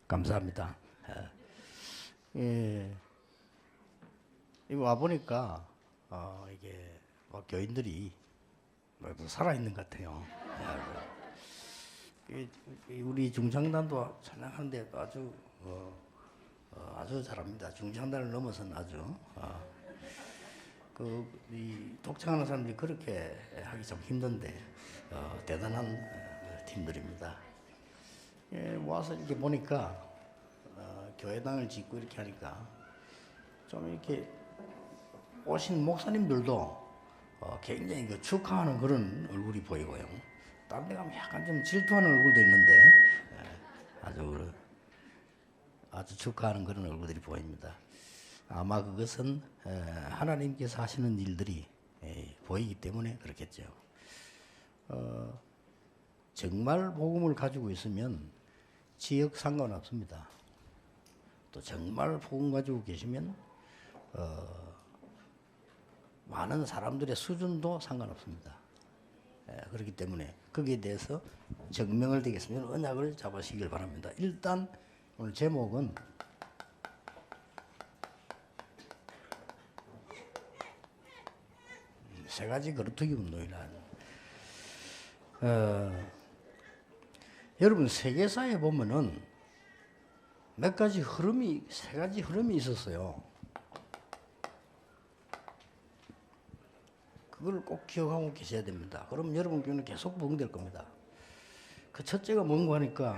감사합니다. 예, 이거 와 보니까 이게 교인들이 살아 있는 것 같아요. 우리 중창단도 찬양하는데 아주 아주 잘합니다. 중창단을 넘어서는 아주 이 독창하는 사람들이 그렇게 하기 좀 힘든데 대단한 팀들입니다. 예, 와서 이렇게 보니까 교회당을 짓고 이렇게 하니까 좀 이렇게 오신 목사님들도 굉장히 축하하는 그런 얼굴이 보이고요. 다른 데 가면 약간 좀 질투하는 얼굴도 있는데 아주 축하하는 그런 얼굴들이 보입니다. 아마 그것은 하나님께서 하시는 일들이 보이기 때문에 그렇겠죠. 정말 복음을 가지고 있으면 지역 상관없습니다. 또 정말 복음 가지고 계시면 많은 사람들의 수준도 상관없습니다. 그렇기 때문에 거기에 대해서 증명을 되겠으면 언약을 잡으시길 바랍니다. 일단 오늘 제목은 세 가지 거루두기 운동이라는. 여러분 세계사에 보면은 세 가지 흐름이 있었어요. 그걸 꼭 기억하고 계셔야 됩니다. 그럼 여러분 교회는 계속 부흥될 겁니다. 그 첫째가 뭔가 하니까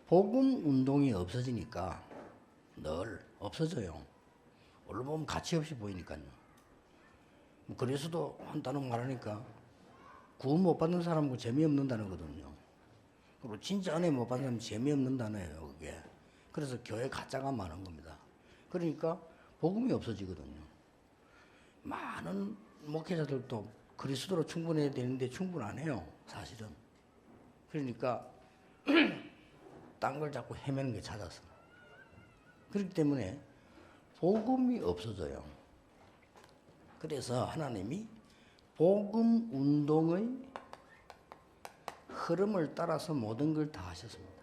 복음 운동이 없어지니까 늘 없어져요. 얼른 보면 가치 없이 보이니까요. 그래서도 한다는 말하니까 구원 못 받는 사람은 재미없는 단어거든요. 그리고 진짜 은혜 못 받는 사람은 재미없는 단어예요, 그게. 그래서 교회 가짜가 많은 겁니다. 그러니까 복음이 없어지거든요. 많은 목회자들도 그리스도로 충분해야 되는데 충분 안 해요, 사실은. 그러니까 딴 걸 자꾸 헤매는 게 찾아서. 그렇기 때문에 복음이 없어져요. 그래서 하나님이 복음 운동의 흐름을 따라서 모든 걸 다 하셨습니다.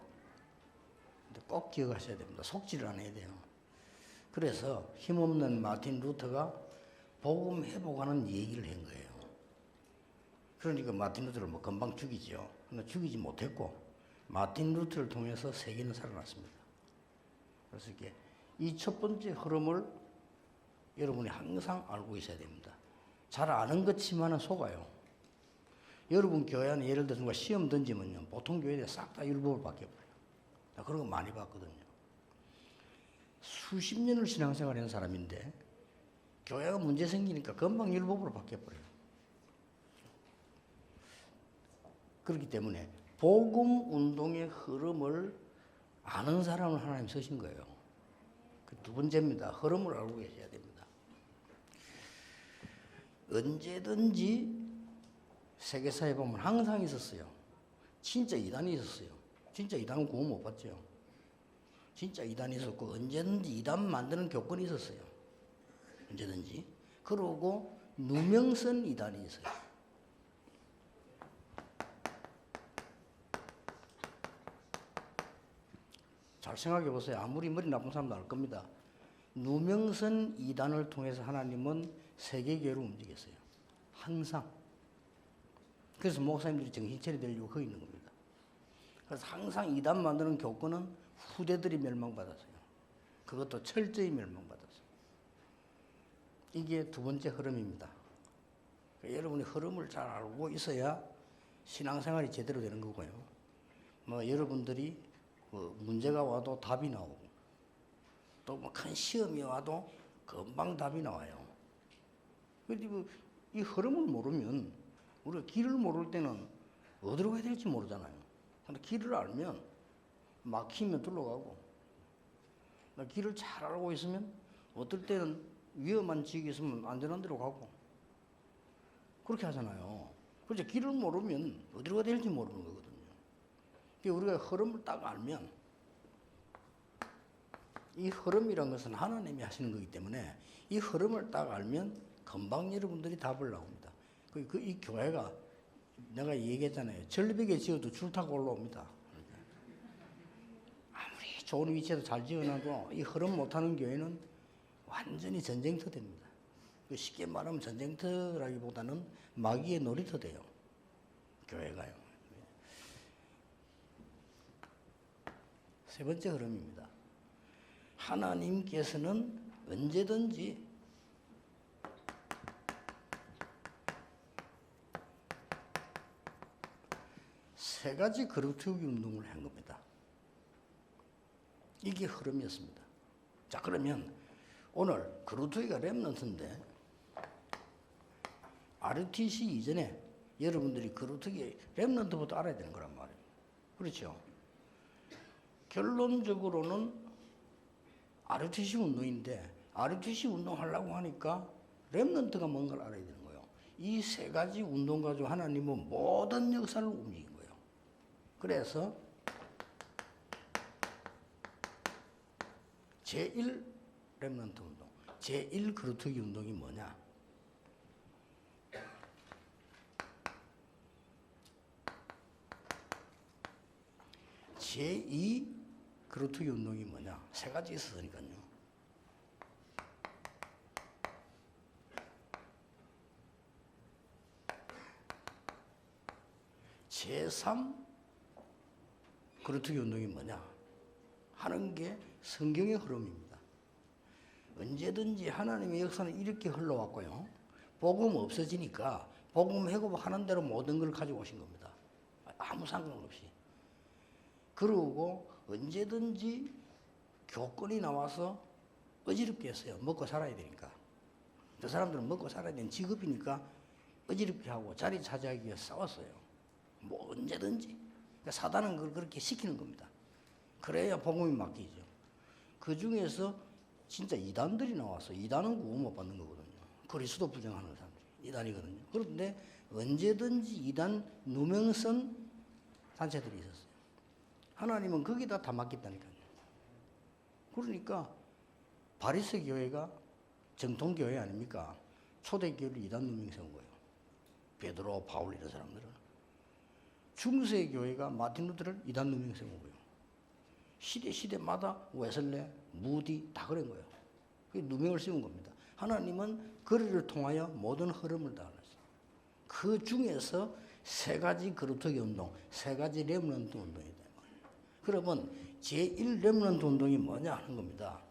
근데 꼭 기억하셔야 됩니다. 속지를 안 해야 돼요. 그래서 힘없는 마틴 루터가 복음 회복하는 얘기를 한 거예요. 그러니까 마틴 루터를 금방 죽이죠. 근데 죽이지 못했고 마틴 루터를 통해서 세계는 살아났습니다. 그래서 이게 이 첫 번째 흐름을 여러분이 항상 알고 있어야 됩니다. 잘 아는 것치만은 속아요. 여러분 교회 안에 예를 들어서 누가 시험 던지면요, 보통 교회에 싹 다 율법을 바뀌어버려요. 나 그런 거 많이 봤거든요. 수십 년을 신앙생활 하는 사람인데 교회가 문제 생기니까 금방 율법으로 바뀌어버려요. 그렇기 때문에 복음 운동의 흐름을 아는 사람을 하나님 쓰신 거예요. 그 두 번째입니다. 흐름을 알고 계셔야 됩니다. 언제든지 세계사에 보면 항상 있었어요. 진짜 이단이 있었어요. 진짜 이단은 구원 못 받죠. 진짜 이단이 있었고 언제든지 이단 만드는 교권이 있었어요. 언제든지. 그러고 누명선 이단이 있어요. 잘 생각해 보세요. 아무리 머리 나쁜 사람도 알 겁니다. 누명선 이단을 통해서 하나님은 세계교회로 움직였어요. 항상. 그래서 목사님들이 정신 차려되려고 거기 있는 겁니다. 그래서 항상 이단 만드는 교권은 후대들이 멸망받았어요. 그것도 철저히 멸망받았어요. 이게 두 번째 흐름입니다. 그러니까 여러분이 흐름을 잘 알고 있어야 신앙생활이 제대로 되는 거고요. 여러분들이 문제가 와도 답이 나오고 또 큰 시험이 와도 금방 답이 나와요. 그런데 이 흐름을 모르면 우리가 길을 모를 때는 어디로 가야 될지 모르잖아요. 근데 길을 알면 막히면 둘러가고 길을 잘 알고 있으면 어떨 때는 위험한 지역에 있으면 안전한 데로 가고 그렇게 하잖아요. 그래서 길을 모르면 어디로 가야 될지 모르는 거거든요. 우리가 흐름을 딱 알면 이 흐름이란 것은 하나님이 하시는 거기 때문에 이 흐름을 딱 알면 금방 여러분들이 답을 나옵니다. 이 교회가 내가 얘기했잖아요. 절벽에 지어도 줄 타고 올라옵니다. 아무리 좋은 위치에서 잘 지어놔도 이 흐름 못하는 교회는 완전히 전쟁터 됩니다. 쉽게 말하면 전쟁터라기보다는 마귀의 놀이터 돼요. 교회가요. 세 번째 흐름입니다. 하나님께서는 언제든지 세 가지 그릇 태우기 운동을 한 겁니다. 이게 흐름이었습니다. 자, 그러면 오늘 그릇 태우기가 렘넌트인데 RUTC 이전에 여러분들이 그릇 태우기 렘넌트부터 알아야 되는 거란 말이에요. 그렇죠? 결론적으로는 RUTC 운동인데 RUTC 운동하려고 하니까 렘넌트가 뭔가를 알아야 되는 거예요. 이 세 가지 운동 가지고 하나님은 모든 역사를 움직인 거예요. 그래서 제1 렘넌트 운동, 제1 그루터기 운동이 뭐냐? 제2 그루터기 운동이 뭐냐? 세 가지 있었으니까요. 제3 그루터기 운동이 뭐냐? 하는 게 성경의 흐름입니다. 언제든지 하나님의 역사는 이렇게 흘러왔고요. 복음 없어지니까 복음 회복하는 대로 모든 걸 가지고 오신 겁니다. 아무 상관없이. 그러고 언제든지 교권이 나와서 어지럽게 했어요. 먹고 살아야 되니까. 저 사람들은 먹고 살아야 되는 직업이니까 어지럽게 하고 자리 차지하기 위해서 싸웠어요. 뭐 언제든지. 그러니까 사단은 그걸 그렇게 시키는 겁니다. 그래야 복음이 맡기죠. 그 중에서 진짜 이단들이 나와서 이단은 구원 못 받는 거거든요. 그리스도 부정하는 사람들이 이단이거든요. 그런데 언제든지 이단 누명선 단체들이 있었어요. 하나님은 거기다 다 맡겼다니까요. 그러니까 바리새 교회가 정통교회 아닙니까? 초대교회를 이단 누명 세운 거예요. 베드로, 바울 이런 사람들은. 중세 교회가 마틴 루터를 이단 누명 세운 거예요. 시대마다 웨슬레, 무디 다 그런 거예요. 그게 누명을 씌운 겁니다. 하나님은 거리를 통하여 모든 흐름을 다 알았어요. 그 중에서 세 가지 그루터기 운동, 세 가지 렘넌트 운동이다. 그러면 제1 렘넌트 운동이 뭐냐 하는 겁니다.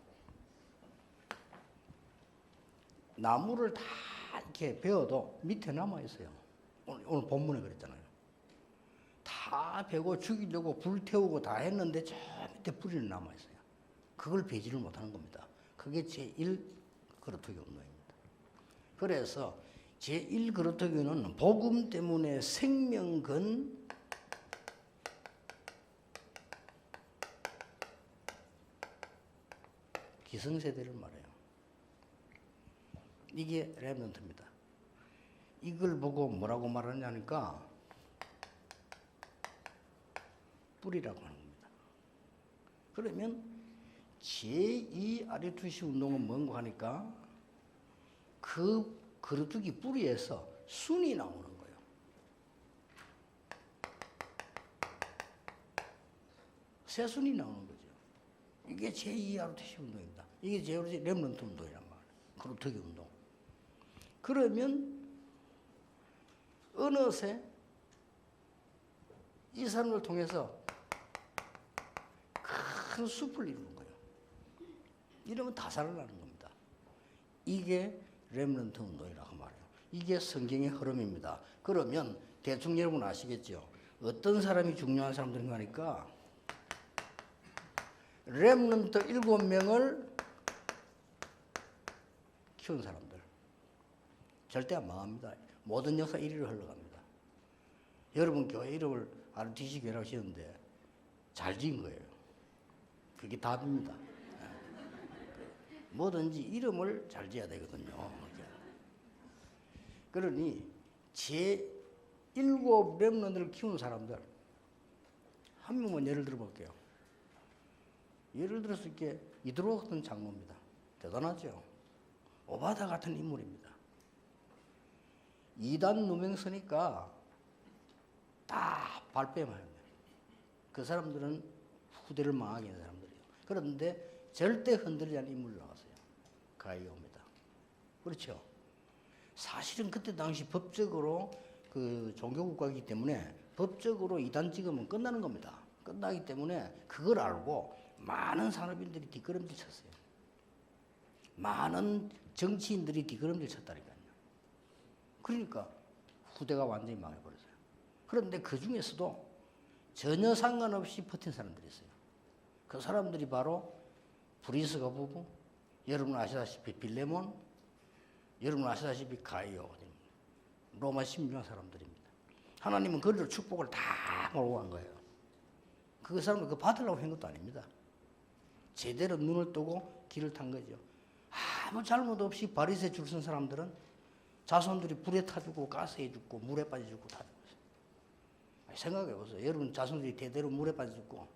나무를 다 이렇게 베어도 밑에 남아있어요. 오늘 본문에 그랬잖아요. 다 베고 죽이려고 불태우고 다 했는데 저 밑에 뿌리는 남아있어요. 그걸 베지를 못하는 겁니다. 그게 제1 그루터기 운동입니다. 그래서 제1 그루터기는 복음 때문에 생명 건 기성세대를 말해요. 이게 렘넌트입니다. 이걸 보고 뭐라고 말하냐니까 뿌리라고 하는 겁니다. 그러면 제2 RUTC 운동은 뭔가 하니까 그 그루터기 뿌리에서 순이 나오는 거예요. 새순이 나오는 거죠. 이게 제2 RUTC 운동입니다. 이게 제2 렘넌트 운동이란 말이에요. 그루터기 운동. 그러면 어느새 이 사람을 통해서 큰 숲을 이루는 거예요. 이러면 다 살아나는 겁니다. 이게 렘넌트 운동이라고 말해요. 이게 성경의 흐름입니다. 그러면 대충 여러분 아시겠죠? 어떤 사람이 중요한 사람들인가 하니까 렘넌트 7명을 키운 사람들. 절대 안 망합니다. 모든 역사 1위로 흘러갑니다. 여러분 교회 이름을 RUTC 교회라고 지었는데 잘 지은 거예요. 그게 답입니다. 뭐든지 이름을 잘 지어야 되거든요. 그러니 제7 렘넌트를 키운 사람들 한 명만 예를 들어 볼게요. 예를 들어서 이렇게 이드로 같은 장로입니다. 대단하죠. 오바다 같은 인물입니다. 이단 누명 쓰니까 다 발뺌해요. 그 사람들은 후대를 망하게 하는 사람들이에요. 그런데 절대 흔들리지 않는 인물이 나왔어요. 가이오입니다. 그렇죠? 사실은 그때 당시 법적으로 그 종교국가이기 때문에 법적으로 이단 찍으면 끝나는 겁니다. 끝나기 때문에 그걸 알고 많은 산업인들이 뒷걸음질 쳤어요. 많은 정치인들이 뒷걸음질 쳤다니까요. 그러니까 후대가 완전히 망해버렸어요. 그런데 그 중에서도 전혀 상관없이 버틴 사람들이 있어요. 그 사람들이 바로 브리스가 부부, 여러분 아시다시피 빌레몬, 여러분 아시다시피 가이오, 로마 16명 사람들입니다. 하나님은 그들 축복을 다 몰고 간 거예요. 그 사람은 그거 받으려고 한 것도 아닙니다. 제대로 눈을 뜨고 길을 탄 거죠. 아무 잘못 없이 바리새에 줄 선 사람들은 자손들이 불에 타 죽고 가스에 죽고 물에 빠져 죽고 다 죽었어요. 생각해 보세요. 여러분 자손들이 대대로 물에 빠져 죽고,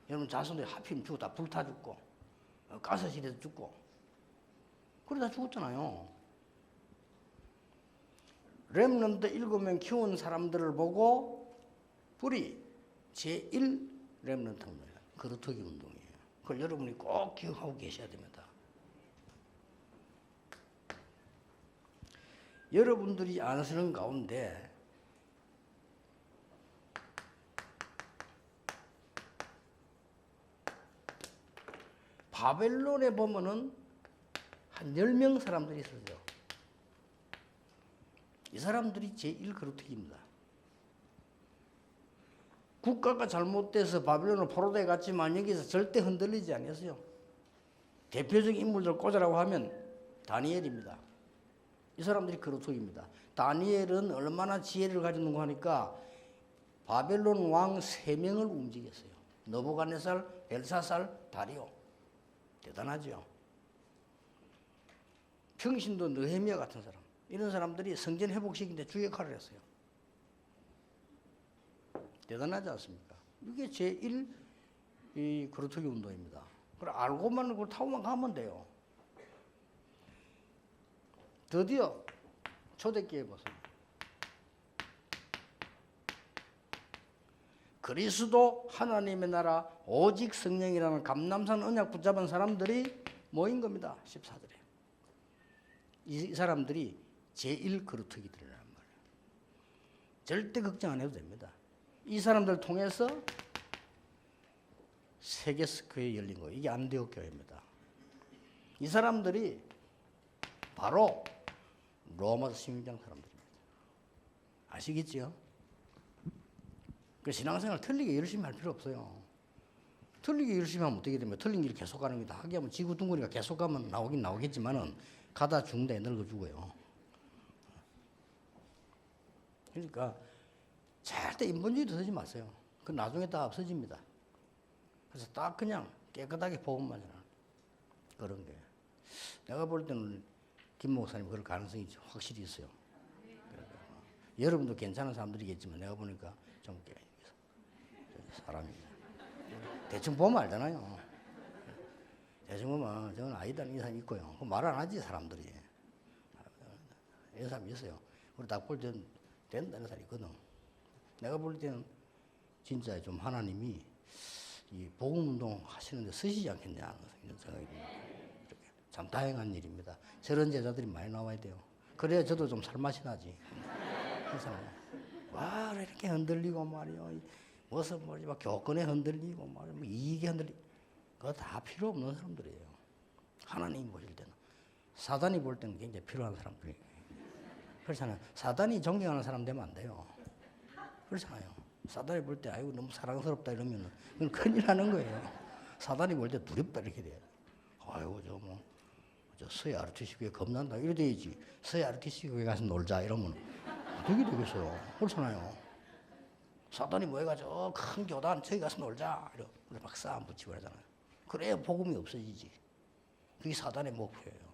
여러분 자손들이 하필 죽고 다 불 타 죽고, 가스실에서 죽고, 그러다 죽었잖아요. 렘넌트 7명 키운 사람들을 보고 불이 제1 렘넌트 운동이에요. 거루터기 운동이에요. 그걸 여러분이 꼭 기억하고 계셔야 됩니다. 여러분들이 아시는 가운데 바벨론에 보면은 한 10명 사람들이 있어요. 이 사람들이 제1 거루터기입니다. 국가가 잘못돼서 바벨론으로 포로되어 갔지만 여기서 절대 흔들리지 않았어요. 대표적인 인물들 꽂으라고 하면 다니엘입니다. 이 사람들이 거루터기입니다. 다니엘은 얼마나 지혜를 가졌는가 하니까 바벨론 왕 3명을 움직였어요. 느부갓네살, 벨사살, 다리오. 대단하죠. 평신도 느헤미야 같은 사람. 이런 사람들이 성전 회복시키는데 주 역할을 했어요. 대단하지 않습니까? 이게 제1 이 거루터기 운동입니다. 그걸 알고만 그걸 타고만 가면 돼요. 드디어 초대교회 보세요. 그리스도 하나님의 나라 오직 성령이라는 감람산 언약 붙잡은 사람들이 모인 겁니다. 14절에. 이 사람들이 제1 거루터기들이란 말이에요. 절대 걱정 안 해도 됩니다. 이 사람들 통해서 세계 스퀘어 열린 거예요. 이게 안디옥 교회입니다. 이 사람들이 바로 로마 16장 사람들입니다. 아시겠죠? 그 신앙생활 틀리게 열심히 할 필요 없어요. 틀리게 열심히 하면 어떻게 됩니까? 틀린 길 계속 가는 거다. 하게 하면 지구 둥그리가 계속 가면 나오긴 나오겠지만은 가다 죽는데 늙어 죽어요. 그러니까 절대 인본주의도 쓰지 마세요. 그 나중에 다 없어집니다. 그래서 딱 그냥 깨끗하게 복음만 전하는 그런 게. 내가 볼 때는 김 목사님 그럴 가능성이 확실히 있어요. 여러분도 괜찮은 사람들이겠지만 내가 보니까 좀 사람이 대충 보면 알잖아요. 대충 보면 저는 아이다는 이 사람이 있고요. 말 안 하지 사람들이. 이런 사람이 있어요. 우리 딱 볼 때는 된다는 사람이 있거든. 내가 볼 때는 진짜 좀 하나님이 이 복음운동 하시는데 쓰시지 않겠냐 이런 생각이 듭니다. 참 다행한 일입니다. 저런 제자들이 많이 나와야 돼요. 그래야 저도 좀 살맛이 나지. 그래서 와 이렇게 흔들리고 말이요. 무슨 뭐지 막 교권에 흔들리고 말이요. 뭐 이익에 흔들리고 그거 다 필요 없는 사람들이에요. 하나님이 보실 때는. 사단이 볼 때는 굉장히 필요한 사람들이에요. 그렇잖아요. 사단이 존경하는 사람 되면 안 돼요. 그렇잖아요. 사단이 볼 때 아이고 너무 사랑스럽다 이러면 그건 큰일 나는 거예요. 사단이 볼 때 두렵다 이렇게 돼요. 아이고 저 서해 RTC 교회 겁난다 이래 돼야지. 서해 RTC 교회 가서 놀자 이러면 어떻게 되겠어요. 그렇잖아요. 사단이 뭐 해가지고 큰 교단 저기 가서 놀자 이러고 막 싸움 붙이고 그러잖아요. 그래야 복음이 없어지지. 그게 사단의 목표예요.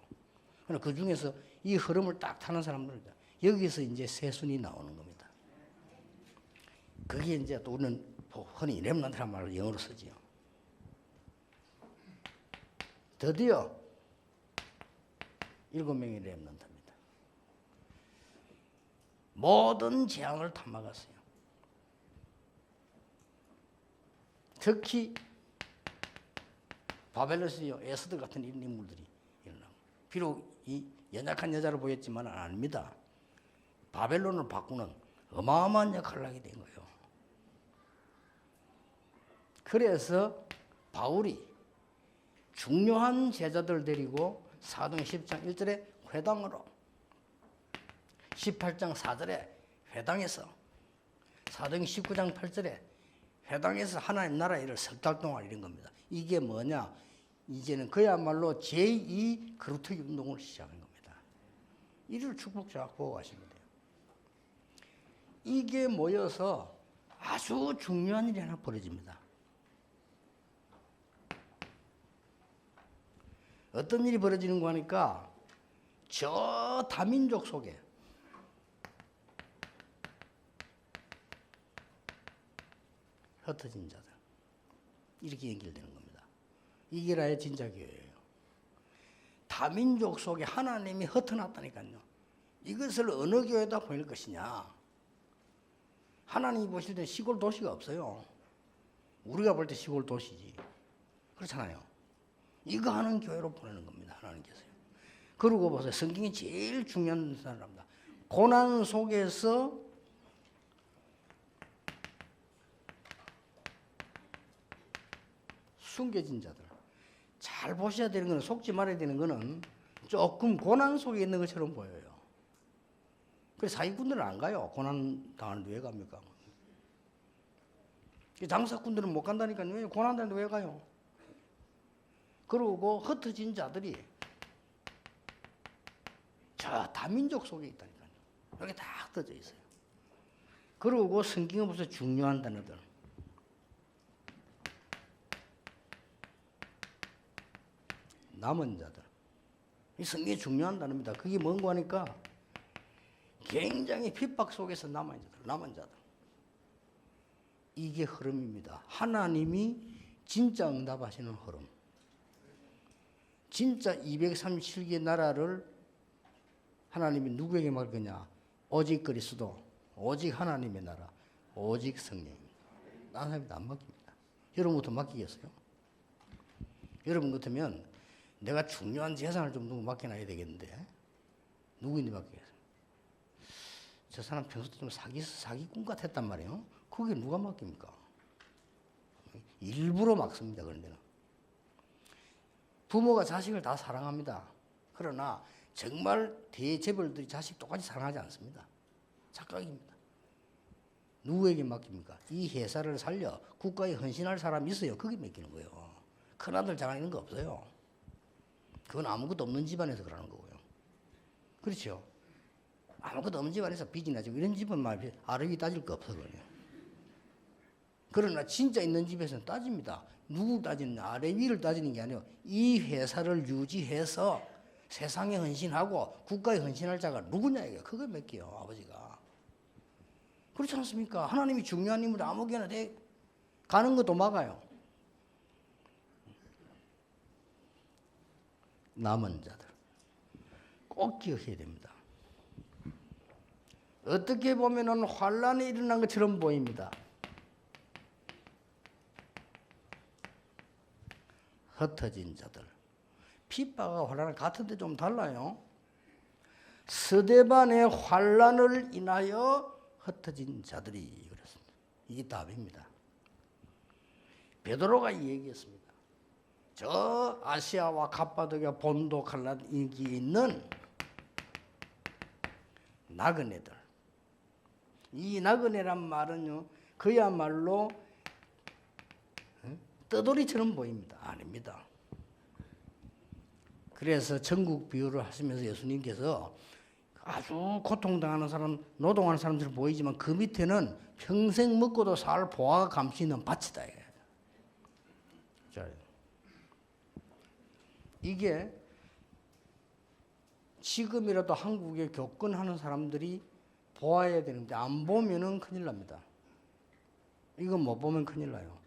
그러나 그 중에서 이 흐름을 딱 타는 사람들은 여기서 이제 세순이 나오는 겁니다. 그게 이제 또 우리는 흔히 렘넌트란 말을 영어로 쓰지요. 드디어 7명의 렘넌트입니다. 모든 재앙을 다 막았어요. 특히 바벨로스요 에스더 같은 이런 인물들이 일어나고, 비록 이 연약한 여자로 보였지만 아닙니다. 바벨론을 바꾸는 어마어마한 역할을 하게 된 거예요. 그래서 바울이 중요한 제자들 데리고 사도행 10장 1절에 회당으로, 18장 4절에 회당에서, 사도행 19장 8절에 회당에서 하나님 나라 일을 석 달 동안 이런 겁니다. 이게 뭐냐? 이제는 그야말로 제2 그루터기 운동을 시작한 겁니다. 이를 축복자가 보고 가시면 돼요. 이게 모여서 아주 중요한 일이 하나 벌어집니다. 어떤 일이 벌어지는 거 하니까 저 다민족 속에 흩어진 자들, 이렇게 연결되는 겁니다. 이게 나의 진짜 교회예요. 다민족 속에 하나님이 흩어놨다니까요. 이것을 어느 교회에다 보낼 것이냐? 하나님이 보실 때 시골 도시가 없어요. 우리가 볼 때 시골 도시지. 그렇잖아요. 이거 하는 교회로 보내는 겁니다. 하나님께서요. 그러고 보세요. 성경이 제일 중요한 사람입니다. 고난 속에서 숨겨진 자들. 잘 보셔야 되는 거는, 속지 말아야 되는 거는 조금 고난 속에 있는 것처럼 보여요. 그래서 사기꾼들은 안 가요. 고난 당하는데 왜 갑니까? 장사꾼들은 못 간다니까요. 왜 고난 당하는데 왜 가요? 그리고 흩어진 자들이 저 다민족 속에 있다니까요. 여기 다 흩어져 있어요. 그리고 성경에 보면 중요한 단어들. 남은 자들. 이 성경이 중요한 단어입니다. 그게 뭔가 하니까 굉장히 핍박 속에서 남은 자들. 이게 흐름입니다. 하나님이 진짜 응답하시는 흐름. 진짜 237개 나라를 하나님이 누구에게 맡길 거냐? 오직 그리스도, 오직 하나님의 나라, 오직 성령입니다. 다른 사람한테 안 맡깁니다. 여러분부터 맡기겠어요? 여러분 같으면 내가 중요한 재산을 좀 누구 맡겨놔야 되겠는데, 누구인지 맡기겠어요? 저 사람 평소 때 좀 사기꾼 같았단 말이에요. 그게 누가 맡깁니까? 일부러 막습니다. 그런 데는. 부모가 자식을 다 사랑합니다. 그러나 정말 대재벌들이 자식 똑같이 사랑하지 않습니다. 착각입니다. 누구에게 맡깁니까? 이 회사를 살려 국가에 헌신할 사람이 있어요. 거기 맡기는 거예요. 큰아들 장하는 거 없어요. 그건 아무것도 없는 집안에서 그러는 거고요. 그렇죠? 아무것도 없는 집안에서 빚이 나죠. 이런 집은 말 아르비 따질 거 없어. 그러나 진짜 있는 집에서는 따집니다. 누구 따지느냐? 아르비를 따지는 게 아니고 이 회사를 유지해서 세상에 헌신하고 국가에 헌신할 자가 누구냐 이게. 그걸 맡겨요. 아버지가. 그렇지 않습니까? 하나님이 중요한 인물이 아무개나 가는 것도 막아요. 남은 자들 꼭 기억해야 됩니다. 어떻게 보면은 환란이 일어난 것처럼 보입니다. 흩어진 자들. 핍박과 환란은 같은데 좀 달라요. 스데반의 환란을 인하여 흩어진 자들이 그렇습니다. 이게 답입니다. 베드로가 이 얘기했습니다. 저 아시아와 갑바도기아 본도 갈라디아에 있는 나그네들. 이 나그네란 말은요, 그야말로 떠돌이처럼 보입니다. 아닙니다. 그래서 천국 비유를 하시면서 예수님께서 아주 고통당하는 사람, 노동하는 사람처럼 보이지만 그 밑에는 평생 먹고도 살 보화가 감시 있는 밭이다. 자, 이게 지금이라도 한국에 교권하는 사람들이 보아야 되는데 안 보면은 큰일 납니다. 이거 못 보면 큰일 나요.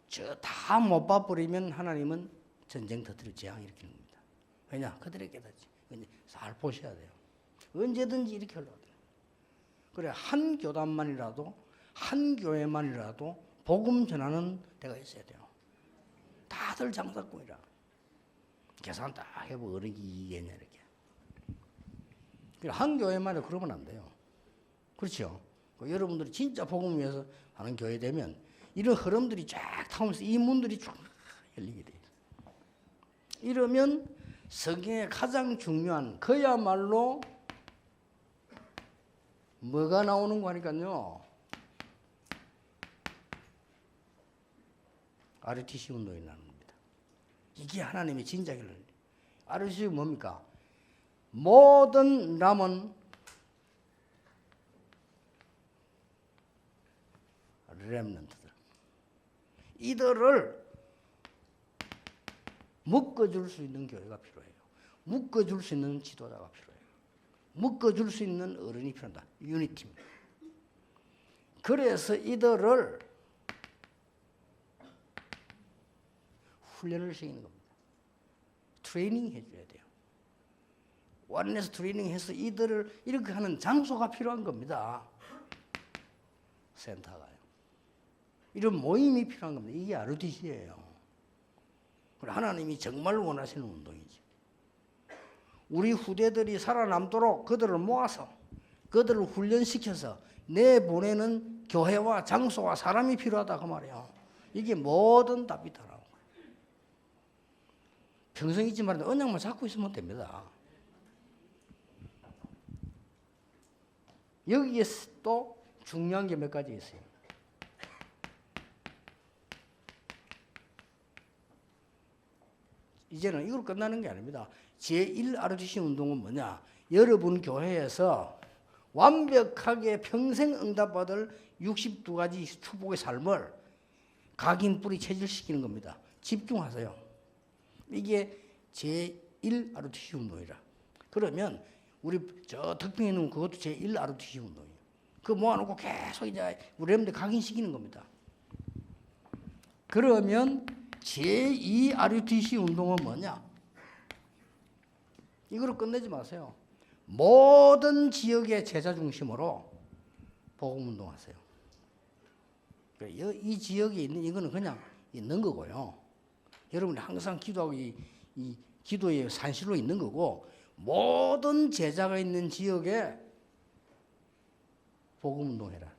저 다 못 봐버리면 하나님은 전쟁 터뜨려 재앙 일으키는 겁니다. 왜냐? 그들의 깨닫지. 잘 보셔야 돼요. 언제든지 이렇게 하려고 돼요. 그래, 한 교단만이라도, 한 교회만이라도 복음 전하는 데가 있어야 돼요. 다들 장사꾼이라. 계산 딱 해보고 어느 게 이기겠냐 이렇게. 한 교회만 그러면 안 돼요. 그렇죠? 여러분들이 진짜 복음 위해서 하는 교회 되면 이런 흐름들이 쫙 타면서 이 문들이 쫙 열리게 돼요. 이러면 성경의 가장 중요한 그야말로 뭐가 나오는 거니까요. RUTC 운동이 나는 겁니다. 이게 하나님의 진짜 결론이에요. RUTC 뭡니까? 모든 남은 렘넌트들 이들을 묶어줄 수 있는 교회가 필요해요. 묶어줄 수 있는 지도자가 필요해요. 묶어줄 수 있는 어른이 필요하다. 유니티입니다. 그래서 이들을 훈련을 시키는 겁니다. 트레이닝 해줘야 돼요. 원에서 트레이닝 해서 이들을 이렇게 하는 장소가 필요한 겁니다. 센터가요. 이런 모임이 필요한 겁니다. 이게 RUTC예요. 하나님이 정말 원하시는 운동이지. 우리 후대들이 살아남도록 그들을 모아서 그들을 훈련시켜서 내보내는 교회와 장소와 사람이 필요하다 그 말이에요. 이게 모든 답이 다 나온 거예요. 평생 잊지 말고 언약만 잡고 있으면 됩니다. 여기에 또 중요한 게 몇 가지 있어요. 이제는 이걸 끝나는 게 아닙니다. 제1 RUTC 운동은 뭐냐? 여러분 교회에서 완벽하게 평생 응답받을 62가지 축복의 삶을 각인 뿌리 체질시키는 겁니다. 집중하세요. 이게 제1 RUTC 운동이라. 그러면 우리 저 덕평에 있는 그것도 제1 RUTC 운동이에요. 그거 모아놓고 계속 이제 우리 여러분들 각인시키는 겁니다. 그러면 제2 RUTC 운동은 뭐냐? 이거를 끝내지 마세요. 모든 지역의 제자 중심으로 복음 운동하세요. 이 지역에 있는 이거는 그냥 있는 거고요. 여러분이 항상 기도하고 이 기도의 산실로 있는 거고 모든 제자가 있는 지역에 복음 운동해라.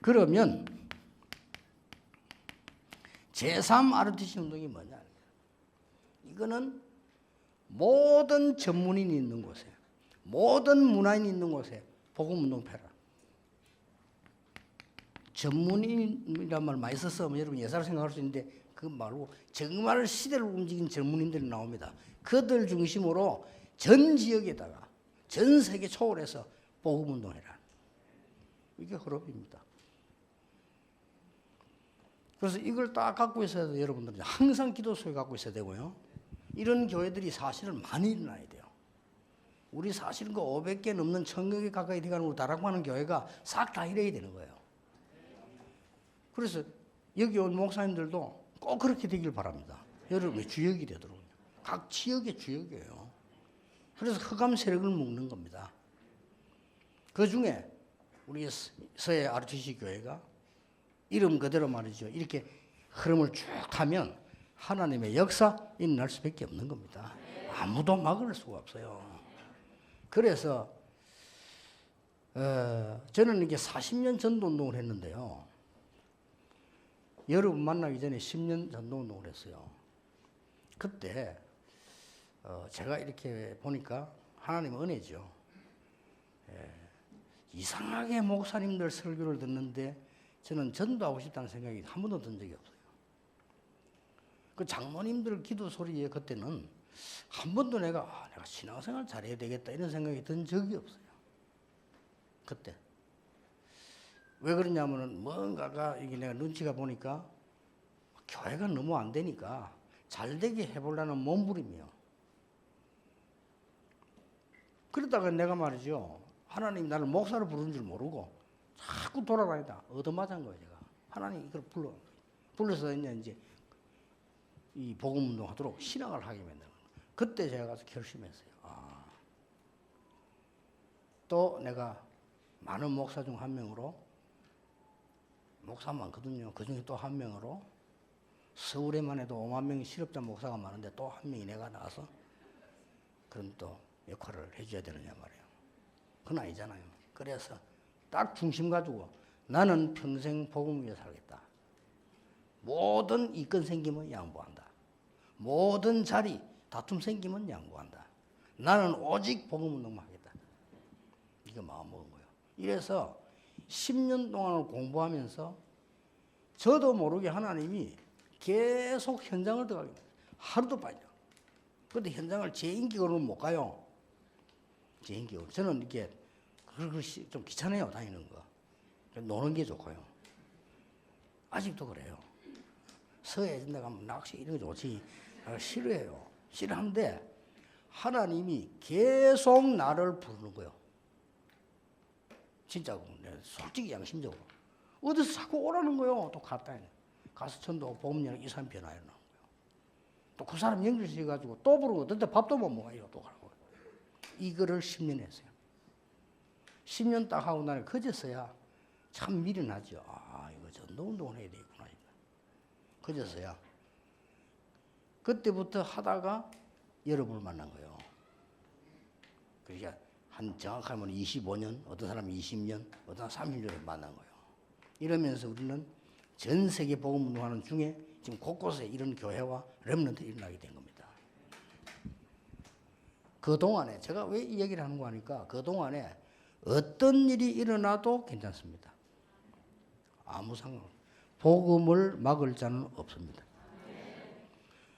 그러면 제3 RUTC 운동이 뭐냐? 이거는 모든 전문인이 있는 곳에, 모든 문화인이 있는 곳에 복음 운동 펴라. 전문인이란 말 많이 썼으면 여러분 예사로 생각할 수 있는데 그 말고 정말 시대를 움직인 전문인들이 나옵니다. 그들 중심으로 전 지역에다가 전 세계 초월해서 복음 운동해라. 이게 흐름입니다. 그래서 이걸 딱 갖고 있어야 돼요. 여러분들은 항상 기도 속에 갖고 있어야 되고요. 이런 교회들이 사실은 많이 일어나야 돼요. 우리 사실은 그 500개 넘는 1000여 개 가까이 돼가는 우리 다락방하는 교회가 싹 다 이래야 되는 거예요. 그래서 여기 온 목사님들도 꼭 그렇게 되길 바랍니다. 여러분의 주역이 되도록. 각 지역의 주역이에요. 그래서 흑암 세력을 묶는 겁니다. 그 중에 우리 서해 RUTC 교회가 이름 그대로 말이죠. 이렇게 흐름을 쭉 타면 하나님의 역사 일어날 수밖에 없는 겁니다. 아무도 막을 수가 없어요. 그래서 저는 이게 40년 전도 운동을 했는데요. 여러분 만나기 전에 10년 전도 운동을 했어요. 그때 제가 이렇게 보니까 하나님의 은혜죠. 이상하게 목사님들 설교를 듣는데 저는 전도하고 싶다는 생각이 한 번도 든 적이 없어요. 그 장모님들 기도 소리에 그때는 한 번도 내가 신앙생활 잘해야 되겠다 이런 생각이 든 적이 없어요. 그때. 왜 그러냐면은 뭔가가 이게 내가 눈치가 보니까 교회가 너무 안 되니까 잘 되게 해보려는 몸부림이요. 그러다가 내가 말이죠. 하나님이 나를 목사로 부르는 줄 모르고 자꾸 돌아다니다 얻어맞은 거예요, 제가. 하나님이 이걸 불러서 이제 이 복음 운동 하도록 신앙을 하게 만드는 거예요. 그때 제가 가서 결심했어요. 또 내가 많은 목사 중 한 명으로, 목사 많거든요. 그 중에 또 한 명으로 서울에만 해도 5만 명의 실업자 목사가 많은데 또 한 명이 내가 나와서 그런 또 역할을 해줘야 되느냐 말이에요. 그건 아니잖아요. 그래서 딱 중심 가지고 나는 평생 복음 위에 살겠다. 모든 이건 생기면 양보한다. 모든 자리 다툼 생기면 양보한다. 나는 오직 복음 운동만 하겠다. 이거 마음 먹은 거예요. 이래서 10년 동안을 공부하면서 저도 모르게 하나님이 계속 현장을 들어가게 돼요. 하루도 빠져. 그런데 현장을 제 인격으로는 못 가요. 제 인격으로. 저는 이렇게 그것이 좀 귀찮아요, 다니는 거. 노는 게 좋고요. 아직도 그래요. 서해진다 가면 낚시 이런 거 좋지. 싫어해요. 싫어하는데 하나님이 계속 나를 부르는 거예요. 진짜고. 솔직히 양심적으로. 어디서 자꾸 오라는 거예요. 또 갔다. 가서 전도 보험령 이 사람 변화해 나온 거예요. 또 그 사람 연결시켜가지고 또 부르고, 그때 밥도 못 먹어요. 또 가고. 이거를 10년 했어요. 10년 딱 하고 나니 그제서야 참 미련하죠. 아, 이거 전도 운동을 해야 되겠구나. 그제서야. 그때부터 하다가 여러분을 만난 거예요. 그러니까 한 정확하면 25년, 어떤 사람은 20년, 어떤 사람은 30년을 만난 거예요. 이러면서 우리는 전 세계 복음 운동하는 중에 지금 곳곳에 이런 교회와 렘넌트 일어나게 된 겁니다. 그동안에 제가 왜 이 얘기를 하는 거 하니까 그동안에 어떤 일이 일어나도 괜찮습니다. 아무 상관. 복음을 막을 자는 없습니다.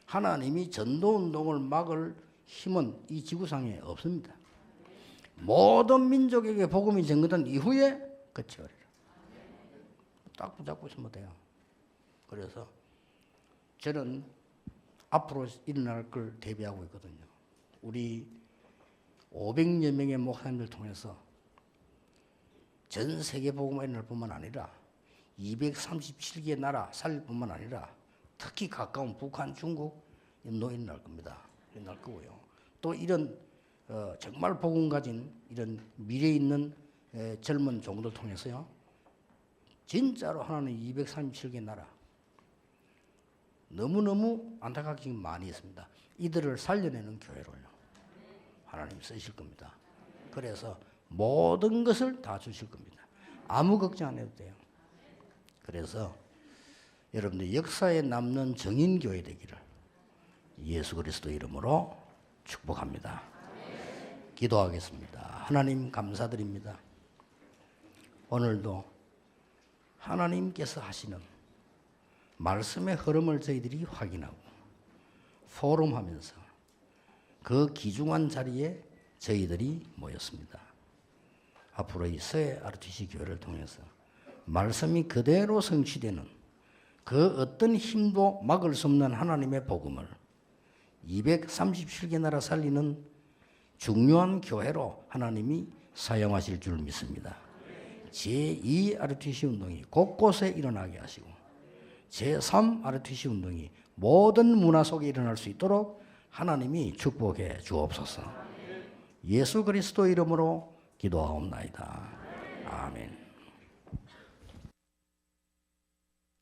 하나님이 전도운동을 막을 힘은 이 지구상에 없습니다. 모든 민족에게 복음이 전거된 이후에 끝이버리라. 딱 붙잡고 있으면 돼요. 그래서 저는 앞으로 일어날 걸 대비하고 있거든요. 우리 500여 명의 목사님들 통해서 전 세계 복음이 일어날 뿐만 아니라 237개 나라 살릴 뿐만 아니라 특히 가까운 북한, 중국, 인도 일어날 겁니다. 일어날 거고요. 또 이런 정말 복음 가진 이런 미래 있는 젊은 종들 통해서요. 진짜로 하나님 237개 나라 너무너무 안타깝게 지금 많이 있습니다. 이들을 살려내는 교회로요. 하나님 쓰실 겁니다. 그래서 모든 것을 다 주실 겁니다. 아무 걱정 안 해도 돼요. 그래서 여러분들 역사에 남는 정인교회 되기를 예수 그리스도 이름으로 축복합니다. 기도하겠습니다. 하나님 감사드립니다. 오늘도 하나님께서 하시는 말씀의 흐름을 저희들이 확인하고 포럼하면서 그 귀중한 자리에 저희들이 모였습니다. 앞으로 이 서해 RTC 교회를 통해서 말씀이 그대로 성취되는 그 어떤 힘도 막을 수 없는 하나님의 복음을 237개 나라 살리는 중요한 교회로 하나님이 사용하실 줄 믿습니다. 제2 RTC 운동이 곳곳에 일어나게 하시고 제3 RTC 운동이 모든 문화 속에 일어날 수 있도록 하나님이 축복해 주옵소서. 예수 그리스도 이름으로 기도하옵나이다. 아멘.